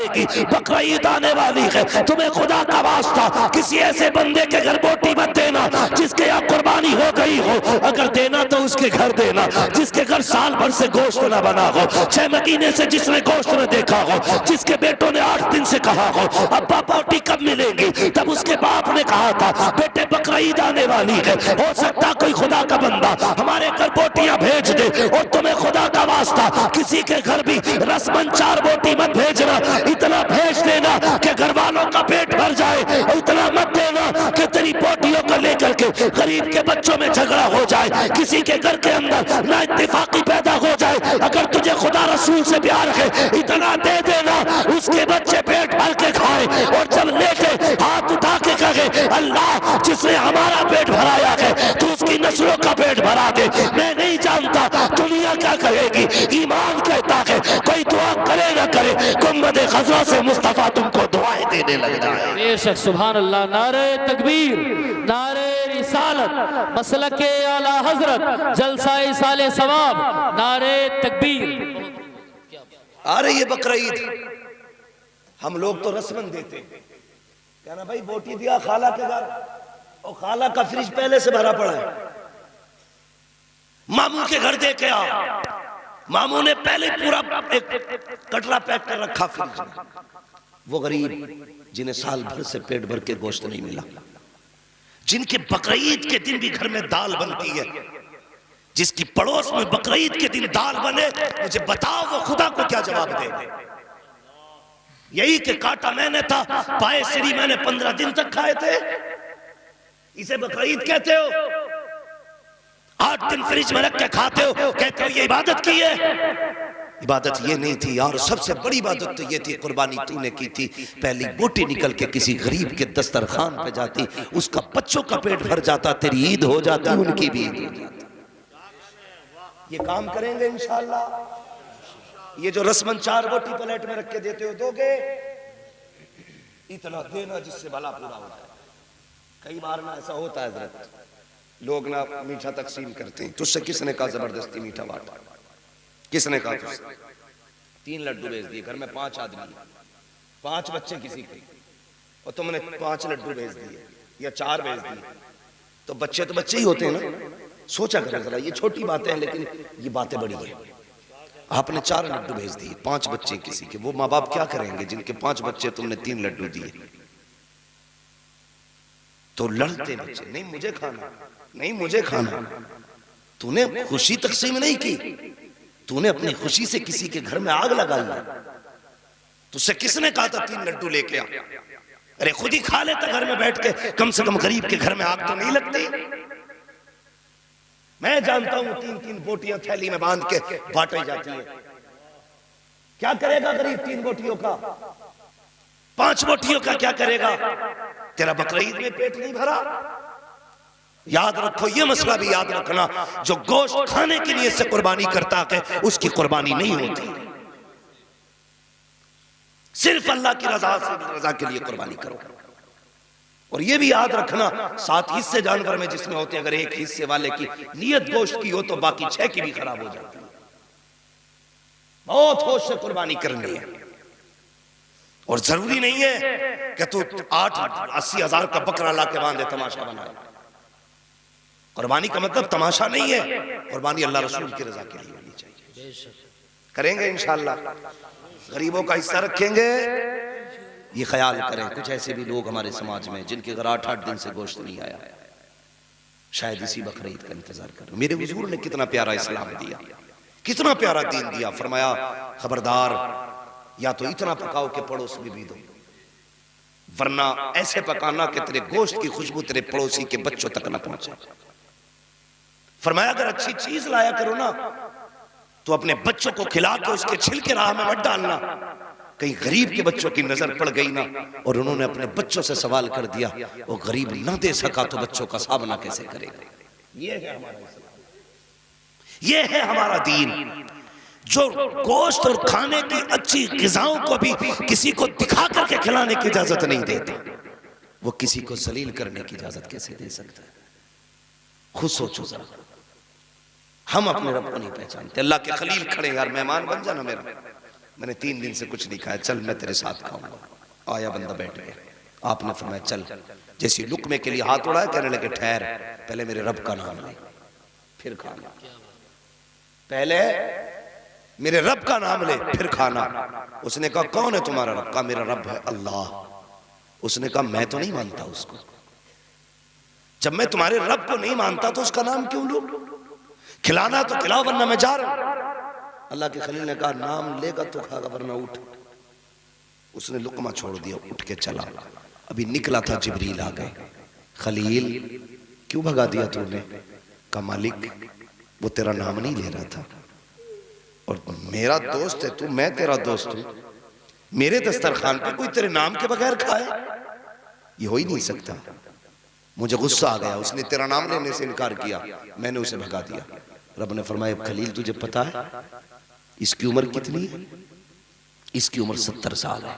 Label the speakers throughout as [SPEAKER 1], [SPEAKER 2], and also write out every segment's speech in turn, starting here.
[SPEAKER 1] बकरा ईद आने वाली है, तुम्हें खुदा का वास्ता किसी ऐसे बंदे के घर बोटी मत देना जिसके यहाँ कुर्बानी हो गई हो। अगर देना तो उसके घर देना जिसके घर साल भर से गोश्त न बना हो, 6 महीने से जिसने गोश्त न देखा हो, जिसके बेटों ने 8 दिन से कहा हो अब्बा बोटी कब मिलेगी, तब उसके बाप ने कहा था बेटे बकरा ईद आने वाली है, हो सकता कोई खुदा का बंदा हमारे घर बोटियां भेज दे। और तुम्हें खुदा का वास्ता किसी के घर भी रस्मन 4 बोटी मत भेजना, इतना भेज देना कि घर वालों का पेट भर जाए, इतना मत देना कि तेरी बोटियों को लेकर के गरीब के बच्चों में झगड़ा हो जाए, किसी के घर के अंदर ना इत्तेफाकी पैदा हो जाए। अगर तुझे खुदा रसूल से प्यार है इतना दे देना उसके बच्चे पेट भर के खाए, और जब लेके हाथ उठा के कहे अल्लाह जिसने हमारा पेट भराया है तो उसकी नस्लों का पेट भरा दे। मैं नहीं जानता दुनिया क्या कहेगी, ईमान कहता है कोई दुआ करे ना करे गुम्बद खज़रा से मुस्तफा तुमको दुआएं देने लग जाए।
[SPEAKER 2] बेशक सुभान अल्लाह। नारे तकबीर, नारे रिसालत, मसलके आला हजरत, जलसाए साले सवाब, नारे तकबीर।
[SPEAKER 1] आ रही है बकरा ईद, हम लोग तो रस्मन देते कहना भाई बोटी दिया खाला के घर, और खाला का फ्रिज पहले से भरा पड़ा है, मामू के घर दे के आओ, मामू ने पहले पूरा एक कटरा पैक कर रखा फ्रिज में। वो गरीब जिन्हें साल भर से पेट भर के गोश्त नहीं मिला, जिनके बकरीद के दिन भी घर में दाल बनती है, जिसकी पड़ोस में बकरीद के दिन दाल बने, मुझे बताओ वो खुदा को क्या जवाब देंगे। यही कि काटा मैंने था, पाए सिरी मैंने 15 दिन तक खाए थे, इसे बकरीद कहते हो? 8 दिन फ्रिज में रख के खाते हो, कहते हो ये इबादत की है? इबादत ये नहीं थी यार, सबसे बड़ी इबादत तो ये थी कुर्बानी तूने की थी। पहली बोटी निकल के किसी गरीब के दस्तरखान पे जाती, उसका बच्चों का पेट भर जाता, तेरी ईद हो जाती, उनकी भी ईद हो जाती। ये काम करेंगे इंशाअल्लाह। ये जो रस्मन 4 बोटी प्लेट में रख के देते हो दोगे, इतना देना जिससे भला पूरा हो जाए। कई बार ना ऐसा होता है हजरत, लोग ना मीठा तकसीम करते हैं, तुझसे किसने कहा जबरदस्ती मीठा बांटा, किसने कहा तुझसे? 3 लड्डू भेज दिए, घर में 5 आदमी, 5 बच्चे किसी के, और तुमने 5 लड्डू भेज दिए या 4 भेज दिए, तो बच्चे तो बच्चे ही होते हैं ना। सोचा करो जरा, ये छोटी बातें हैं लेकिन ये बातें बड़ी है। आपने 4 लड्डू भेज दिए, 5 बच्चे किसी के, वो माँ बाप क्या करेंगे जिनके 5 बच्चे, तुमने 3 लड्डू दिए? तो लड़ते बच्चे, नहीं मुझे खाना, नहीं मुझे खाना। तूने खुशी तकसीम नहीं की, तूने अपनी खुशी से किसी के घर में आग लगाई। तुझसे किसने कहा था 3 लड्डू लेके आ? अरे खुद ही खा लेता घर में बैठ के, कम से कम गरीब के घर में आग तो नहीं लगती। मैं जानता हूं 3-3 बोटियां थैली में बांध के बांटी जाती है। क्या करेगा गरीब 3 बोटियों का? 5 बोटियों का क्या करेगा? तेरा बकरीद में पेट नहीं भरा? याद रखो, ये मसला भी याद रखना, जो गोश्त खाने के लिए से कुर्बानी करता है उसकी कुर्बानी नहीं होती। सिर्फ अल्लाह की रजा के लिए कुर्बानी करो। और ये भी याद रखना, 7 हिस्से जानवर में जिसमें होते हैं, अगर एक हिस्से वाले की नियत गोश्त की हो तो बाकी 6 की भी खराब हो जाती है। बहुत होश से कुर्बानी करनी है। और जरूरी नहीं है कि तू 8-80 हजार का बकरा ला के बांधे तमाशा बनाए। कुर्बानी का मतलब तमाशा नहीं है, कुर्बानी अल्लाह रसूल की रजा के लिए होनी चाहिए। करेंगे इंशाअल्लाह, गरीबों का हिस्सा रखेंगे। ये ख्याल करें, कुछ ऐसे भी लोग हमारे समाज में जिनके घर 8-8 दिन से गोश्त नहीं आया, शायद इसी बकरीद का इंतजार करें। मेरे हुजूर ने कितना प्यारा इस्लाम दिया, कितना प्यारा दीन दिया। फरमाया खबरदार, या तो इतना पकाओ कि पड़ोस में भी दो, वरना ऐसे पकाना कि तेरे गोश्त की खुशबू तेरे पड़ोसी के बच्चों तक न पहुंचे। फरमाया अगर अच्छी चीज लाया करो ना तो अपने बच्चों को खिला के उसके छिलके राह में मत डालना। कहीं गरीब के बच्चों की नजर पड़ गई ना और उन्होंने अपने बच्चों से सवाल कर दिया, वो गरीब ना दे सका तो बच्चों का सामना कैसे करेगा? ये है हमारा इस्लाम, ये है हमारा दीन, जो गोश्त और खाने की अच्छी ग़िज़ाओं को भी किसी को दिखा करके खिलाने की इजाजत नहीं देते, वो किसी को जलील करने की इजाजत कैसे दे सकता है? खुद सोचो जरा। हम अपने रब को नहीं पहचानते। अल्लाह के खलील खड़े, यार मेहमान बन जाना मेरा, मैंने 3 दिन से कुछ नहीं खाया, चल मैं तेरे साथ खाऊंगा। आया बंदा बैठ गया, आपने फरमाया चल। जैसे लुकमे के लिए हाथ उड़ाया, कहने लगे ठहर, पहले मेरे रब का नाम ले फिर खाना। पहले मेरे रब का नाम ले फिर खाना। उसने कहा कौन है तुम्हारा रब? कहा मेरा रब है अल्लाह। उसने कहा मैं तो नहीं मानता उसको। जब मैं तुम्हारे रब को नहीं मानता तो उसका नाम क्यों लूं? खिलाना तो खिलाओ वरना मैं जा रहा हूं। अल्लाह के खलील ने कहा नाम लेगा तो खागा वरना उठ। उसने लुकमा छोड़ दिया, उठ के चला। अभी निकला था जिब्रील आ गए, खलील क्यों भगा दिया तूने? कहा मालिक वो तेरा नाम नहीं ले रहा था, और मेरा दोस्त है तू, मैं तेरा दोस्त हूं, मेरे दस्तरखान पे कोई तेरे नाम के बगैर खाए? ये हो ही नहीं सकता। मुझे गुस्सा आ गया, उसने तेरा नाम लेने से इनकार किया, मैंने उसे भगा दिया। रब ने फरमाया खलील तुझे पता है इसकी उम्र कितनी है? इसकी उम्र 70 साल है।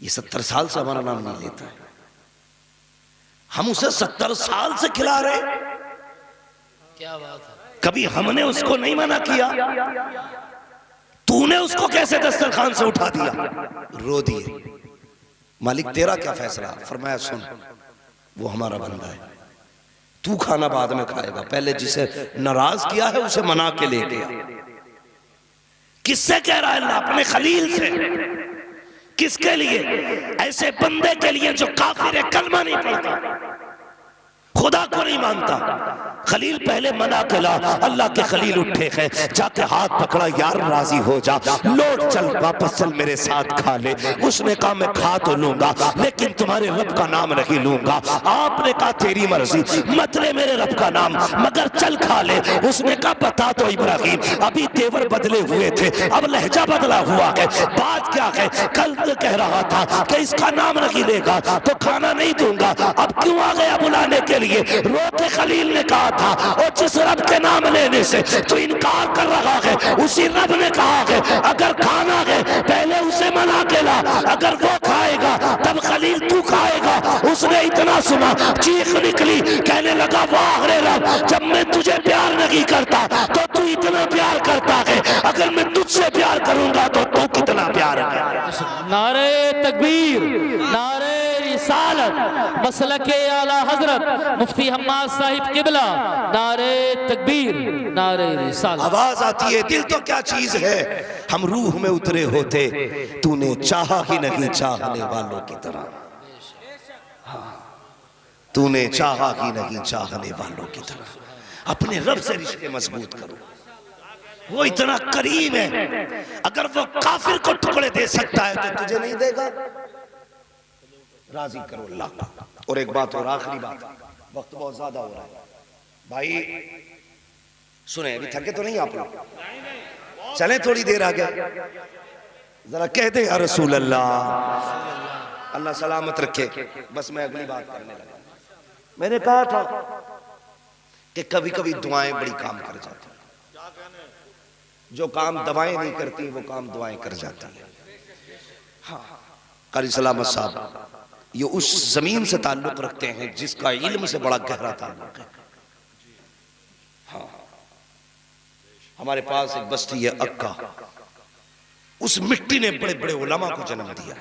[SPEAKER 1] ये 70 साल से हमारा नाम नहीं लेता है, हम उसे 70 साल से खिला रहे।
[SPEAKER 2] क्या बात है।
[SPEAKER 1] कभी हमने उसको नहीं मना किया, तूने उसको कैसे दस्तरखान से उठा दिया? रो दिए। मालिक तेरा क्या फैसला? फरमाया सुन, वो हमारा बंदा है, तू खाना बाद में खाएगा, पहले जिसे नाराज किया है उसे मना के ले गया। किससे कह रहा है अल्लाह? अपने खलील से। किसके लिए? ऐसे बंदे के लिए जो काफिर है, कलमा नहीं पढ़ता, खुदा को नहीं मानता। खलील पहले मना कला, अल्लाह के खलील उठे हैं, जाके हाथ पकड़ा, यार राजी हो जा, लौट चल, वापस चल, मेरे साथ खा ले। उसने कहा मैं खा तो लूंगा लेकिन तुम्हारे रब का नाम नहीं लूंगा। आपने कहा तेरी मर्जी, मत ले मेरे रब का नाम, मगर चल खा ले। उसने कहा बता तो इब्राहिम, अभी तेवर बदले हुए थे, अब लहजा बदला हुआ है, बात क्या है? कल तो कह रहा था कि इसका नाम नहीं लेगा तो खाना नहीं दूंगा, अब क्यों आ गया बुलाने के लिए? रो के खलील ने कहा था, और जिस रब के नाम लेने से तो इनकार कर रहा है, उसी रब ने कहा है अगर खाना है पहले उसे मना के ला, अगर वो खाएगा तब खलील तू खाएगा। उसने इतना सुना, चीख निकली, कहने लगा वाह रे रब, जब मैं तुझे प्यार नहीं करता तो तू इतना प्यार करता है, अगर मैं तुझसे प्यार करूंगा तो तू कितना प्यार है।
[SPEAKER 2] नारे तकबीर, नारे रिसालत, मसलके आला हजरत मुफ्ती हम्माद साहिब किबला, नारे तकबीर, नारे रिसालत। आवाज
[SPEAKER 1] आती है दिल तो क्या चीज है, हम रूह में उतरे होते, तूने चाहा ही नहीं चाहने वालों की तरह। तूने चाहा ही नहीं चाहने वालों की तरह। अपने रब से रिश्ते मजबूत करो, वो इतना करीम है, अगर वो काफिर को टुकड़े दे सकता है तो तुझे नहीं देगा? राजी करो अल्लाह। और एक बात और, आखिरी बात, वक्त बहुत ज्यादा हो रहा है भाई, सुने, अभी थके तो नहीं आप लोग? चले थोड़ी देर आगे, जरा कह दे या रसूल अल्लाह। अल्लाह सलामत रखे। बस मैं अगली बात करने लगा। मैंने कहा था कि कभी कभी दुआएं बड़ी काम कर जाती हैं, जो काम दवाएं नहीं करती वो काम दुआएं कर जाती है। हाँ, कारी सलामत साहब ये उस जमीन से ताल्लुक रखते हैं जिसका इल्म से बड़ा गहरा ताल्लुक है। हाँ, हमारे पास एक बस्ती है अक्का, उस मिट्टी ने बड़े बड़े उलमा को जन्म दिया।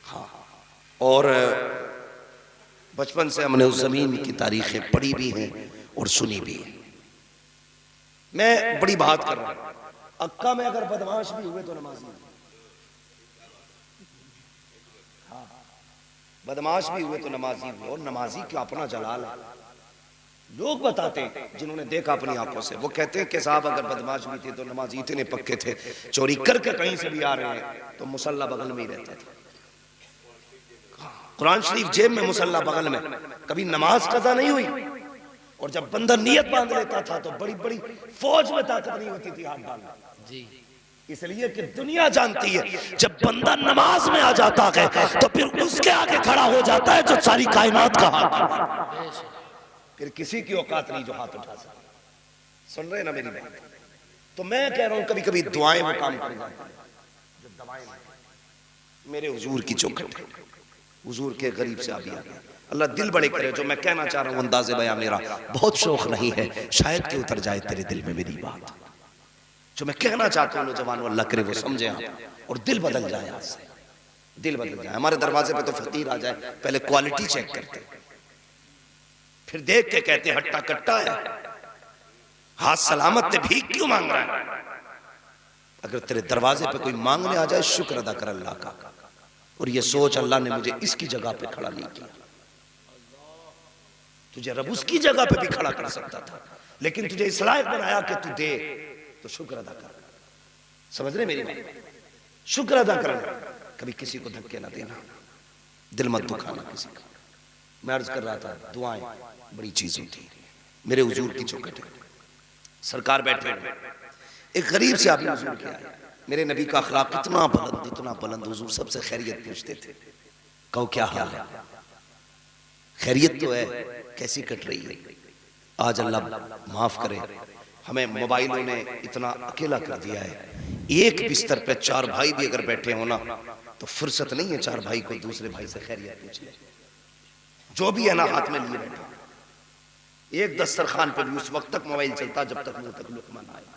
[SPEAKER 1] हाँ, और बचपन से हमने उस जमीन की तारीखें पढ़ी भी हैं और सुनी भी है। मैं बड़ी बात कर रहा हूं, अक्का में अगर बदमाश भी हुए तो नमाजी, हाँ, बदमाश भी हुए तो नमाजी हुए, और नमाजी क्यों अपना जलाल है। लोग बताते हैं जिन्होंने देखा अपनी आंखों से, वो कहते हैं कि साहब अगर बदमाश भी थे तो नमाजी इतने पक्के थे, चोरी करके कहीं से भी आ रहे हैं तो मुसल्ला बगल में ही रहता था, कुरान शरीफ जेब में, मुसल्ला बगल में, कभी नमाज कज़ा नहीं हुई। और जब बंदा नियत बांध लेता था तो बड़ी बड़ी फौज में ताकत नहीं होती थी हाथ डालना जी, इसलिए कि दुनिया जानती है जब बंदा नमाज में आ जाता है तो फिर उसके आगे खड़ा हो जाता है जो सारी कायनात का हाथ, फिर किसी की औकात नहीं जो हाथ उठा सकता। सुन रहे ना मेरी बात? तो मैं कह रहा हूं कभी कभी दुआएं वो काम कर जाती हैं जो दवाएं नहीं। मेरे हुजूर की चौखट, हुजूर के गरीब से अभी आ गया, अल्लाह दिल बड़े करे। जो मैं कहना चाह रहा हूं अंदाज़े बयां मेरा बहुत शौक नहीं है, शायद कि उतर जाए तेरे दिल में मेरी बात। जो मैं कहना चाहता हूँ नौजवानों, अल्लाह करे वो समझे आप और दिल बदल जाए, आज से दिल बदल जाए। हमारे दरवाजे पे तो फकीर आ जाए, पहले क्वालिटी चेक करते, फिर देख के कहते हट्टा कट्टा है, हाथ सलामत थे, भीख क्यों मांग रहा है। अगर तेरे दरवाजे पे कोई मांगने आ जाए, शुक्र अदा कर अल्लाह का, और ये सोच अल्लाह ने मुझे इसकी जगह पे खड़ा नहीं किया, तुझे रब उसकी जगह पे भी खड़ा कर सकता था, लेकिन तुझे इस लायक बनाया कि तू दे, तो शुक्र अदा कर। समझ रहे मेरी बात? शुक्र अदा करना, कभी किसी को धक्के ना देना, दिल मत दुखाना किसी का। मैं अर्ज कर रहा था, दुआएं बड़ी चीज होती है। मेरे हुजूर की चौखट है, सरकार बैठे हैं, एक गरीब से आपने हुजूर किया है। मेरे नबी का अखलाक इतना बुलंद, हुजूर सबसे खैरियत पूछते थे, कहो क्या हाल है, खैरियत तो है, कैसी कट रही है। आज अल्लाह माफ करे, हमें मोबाइलों ने इतना अकेला कर दिया है। एक बिस्तर पे 4 भाई भी अगर बैठे हो ना, तो फुर्सत नहीं है 4 भाई को दूसरे भाई से खैरियत पूछने, जो भी है ना हाथ में लिए बैठा। एक दस्तरखान पे भी उस वक्त तक मोबाइल चलता जब तक मुंह तक लुकमा ना आए।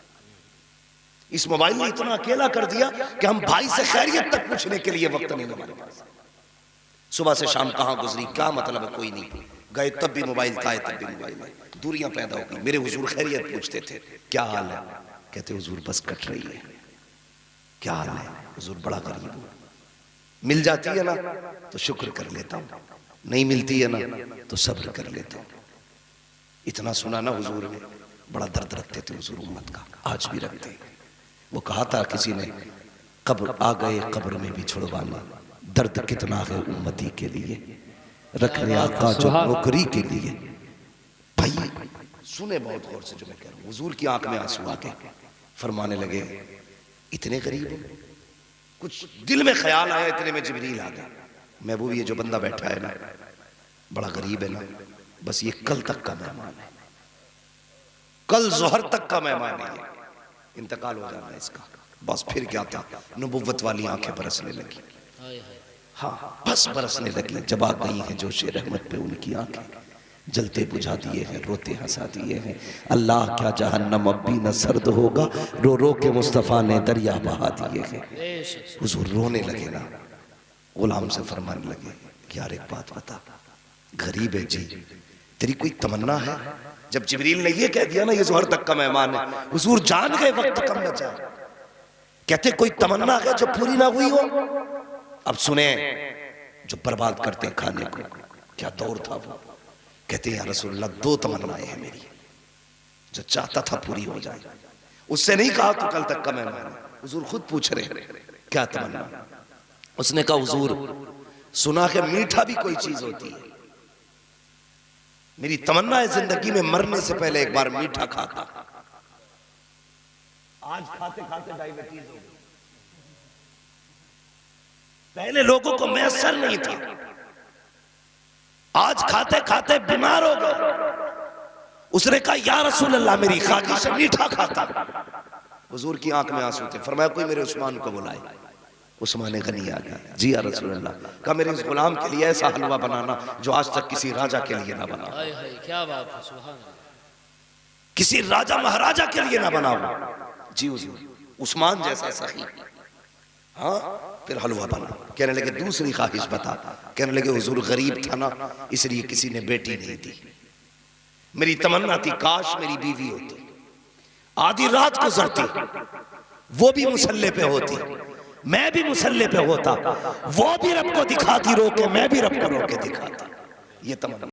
[SPEAKER 1] इस मोबाइल ने इतना अकेला कर दिया कि हम भाई से खैरियत तक पूछने के लिए वक्त नहीं हमारे पास। सुबह से शाम कहां गुजरी, क्या मतलब है, कोई नहीं, गए तब भी मोबाइल था, तब भी मोबाइल है, दूरियां पैदा हो गई। मेरे हुजूर खैरियत पूछते थे, क्या हाल है, कहते हुजूर बस कट रही है। क्या हाल है हुजूर, बड़ा गरीब हूं, मिल जाती है ना तो शुक्र कर लेता हूं, नहीं मिलती है ना तो सब्र कर लेता हूं। इतना सुना ना हुजूर ने, बड़ा दर्द रखते थे हुजूर उम्मत का, आज भी रखते हैं। वो कहा था किसी ने, कब्र आ गए कब्र में भी छुड़वाना, दर्द कितना है उम्मती के लिए, रखने आका जो नौकरी के लिए। भाई सुने बहुत गौर से जो मैं कह रहा हूं। हुजूर की आंख में आंसू आके फरमाने लगे, इतने गरीब हो। कुछ दिल में ख्याल आया, इतने में जिब्रील आ गया, महबूब ये जो बंदा बैठा है ना, बड़ा गरीब है ना, बस ये कल तक का मेहमान है, कल जोहर तक का मेहमान है, इंतकाल हो जाना है इसका। बस फिर क्या था, नबुव्वत वाली आंखें बरसने लगी। हाँ बस बरसने लगी, जब आ गई हैं जोशे रहमत पे उनकी आंखें, जलते बुझा दिए हैं, रोते हंसा दिए हैं। अल्लाह क्या जहन्नम अब भी न सर्द होगा, रो रो के मुस्तफ़ा ने दरिया बहा दिए हैं। हुजूर रोने लगे ना, गुलाम से फरमाने लगे, यार एक बात बता, गरीब है जी, तेरी कोई तमन्ना है। जब जिब्रील ने ये कह दिया ना ये जोहर तक का मेहमान है, हुजूर जान गए वक्त कम बचा। कहते कोई तमन्ना है जो पूरी ना हुई हो। अब सुने, जो बर्बाद करते खाने को, क्या दौर था वो। कहते हैं या रसूलल्लाह, 2 तमन्नाएं हैं मेरी, जो चाहता था पूरी हो जाए। उससे नहीं कहा तू कल तक का मेहमान है, हुजूर खुद पूछ रहे क्या तमन्ना। उसने कहा हुजूर सुना है मीठा भी कोई चीज होती है, मेरी तमन्ना है जिंदगी में मरने से पहले एक बार मीठा खाता। आज खाते खाते डायबिटीज हो गई, पहले लोगों को मैसर नहीं था, आज खाते खाते बीमार हो गए। उसने कहा या रसूल अल्लाह, मेरी ख्वाहिश मीठा खाता। हुजूर की आंख में आंसू थे, फरमाया कोई मेरे उस्मान को बुलाए। उस्मान गनी आ गया, जी या रसूल अल्लाह। कहा मेरे इस गुलाम के लिए ऐसा हलवा बनाना जो आज तक किसी राजा के लिए ना बना।
[SPEAKER 2] क्या बात है, सुभान अल्लाह।
[SPEAKER 1] किसी राजा महाराजा के लिए ना बनाओ। जी हुजूर, उस्मान जैसा सही। हाँ फिर हलवा बना। कहने लगे दूसरी ख्वाहिश बता। कहने लगे हुजूर गरीब था ना, इसलिए किसी ने बेटी नहीं दी। मेरी तमन्ना थी काश मेरी बीवी होती, आधी रात गुजरती, वो भी मुसल्ले पे होती, मैं भी मुसल्ले पे होता, वो भी रब को दिखाती रो के, मैं भी रब को रो के दिखाता। ये तमन्ना।